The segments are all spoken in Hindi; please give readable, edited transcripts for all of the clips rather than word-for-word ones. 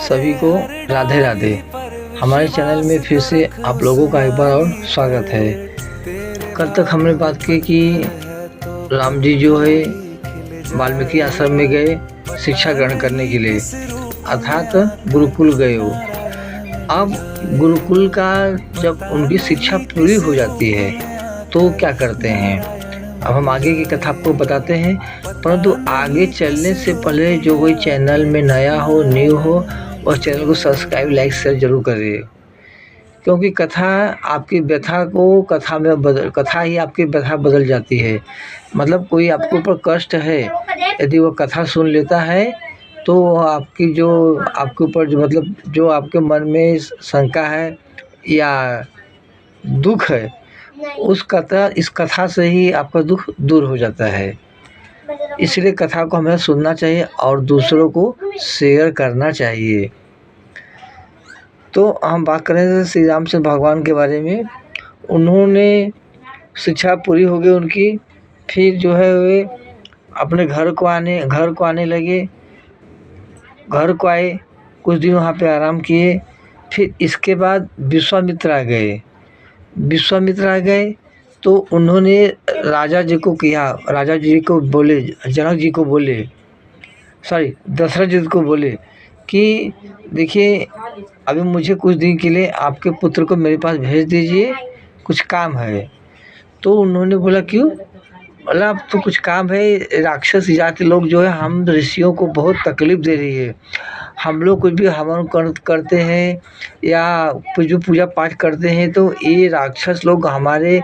सभी को राधे राधे। हमारे चैनल में फिर से आप लोगों का एक बार और स्वागत है। कल तक हमने बात की कि राम जी जो है वाल्मीकि आश्रम में गए शिक्षा ग्रहण करने के लिए, अर्थात गुरुकुल गए हो। अब गुरुकुल का जब उनकी शिक्षा पूरी हो जाती है तो क्या करते हैं, अब हम आगे की कथा आपको बताते हैं। परंतु आगे चलने से पहले जो कोई चैनल में नया हो, न्यू हो, वह चैनल को सब्सक्राइब, लाइक, शेयर जरूर करिए, क्योंकि कथा आपकी व्यथा को कथा ही आपकी व्यथा बदल जाती है। मतलब कोई आपके ऊपर कष्ट है, यदि वो कथा सुन लेता है तो आपकी जो आपके ऊपर जो मतलब जो आपके मन में शंका है या दुख है, इस कथा से ही आपका दुख दूर हो जाता है। इसलिए कथा को हमें सुनना चाहिए और दूसरों को शेयर करना चाहिए। तो हम बात करें श्री रामचंद्र भगवान के बारे में। उन्होंने शिक्षा पूरी हो गई उनकी, फिर जो है वे अपने घर को आने लगे। घर को आए, कुछ दिन वहाँ पे आराम किए। फिर इसके बाद विश्वामित्र आ गए तो उन्होंने राजा जी को बोले, दशरथ जी को बोले कि देखिए, अभी मुझे कुछ दिन के लिए आपके पुत्र को मेरे पास भेज दीजिए, कुछ काम है। तो उन्होंने बोला क्यों? बोला अब तो कुछ काम है, राक्षस जाति लोग जो है हम ऋषियों को बहुत तकलीफ दे रही है। हम लोग कुछ भी हवन करते हैं या जो पूजा पाठ करते हैं तो ये राक्षस लोग हमारे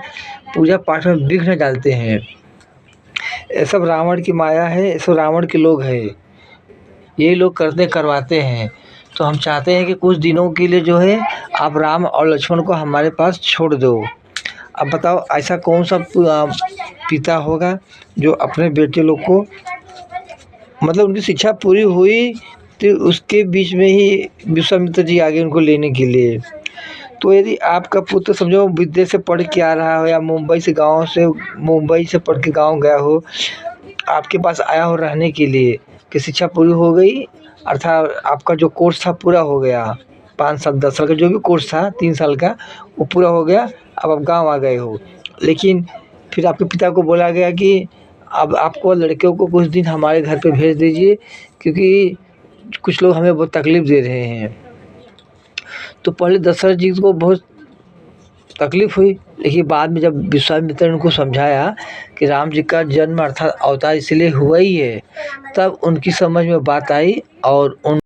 पूजा पाठ में विघ्न डालते हैं। ये सब रावण की माया है, ये सब रावण के लोग हैं, ये लोग करवाते हैं। तो हम चाहते हैं कि कुछ दिनों के लिए जो है आप राम और लक्ष्मण को हमारे पास छोड़ दो। अब बताओ, ऐसा कौन सा पिता होगा जो अपने बेटे लोग को, मतलब उनकी शिक्षा पूरी हुई तो उसके बीच में ही विश्वामित्र जी आगे उनको लेने के लिए। तो यदि आपका पुत्र समझो विदेश से पढ़ के आ रहा हो या मुंबई से पढ़ के गाँव गया हो, आपके पास आया हो रहने के लिए कि शिक्षा पूरी हो गई, अर्थात आपका जो कोर्स था पूरा हो गया, 5 साल 10 साल का जो भी कोर्स था 3 साल का वो पूरा हो गया, अब आप गांव आ गए हो। लेकिन फिर आपके पिता को बोला गया कि अब आपको लड़कियों को कुछ दिन हमारे घर पे भेज दीजिए, क्योंकि कुछ लोग हमें बहुत तकलीफ दे रहे हैं। तो पहले दशरथ जी को बहुत तकलीफ हुई, लेकिन बाद में जब विश्वामित्र ने उनको समझाया कि राम जी का जन्म अर्थात अवतार इसलिए हुआ ही है, तब उनकी समझ में बात आई और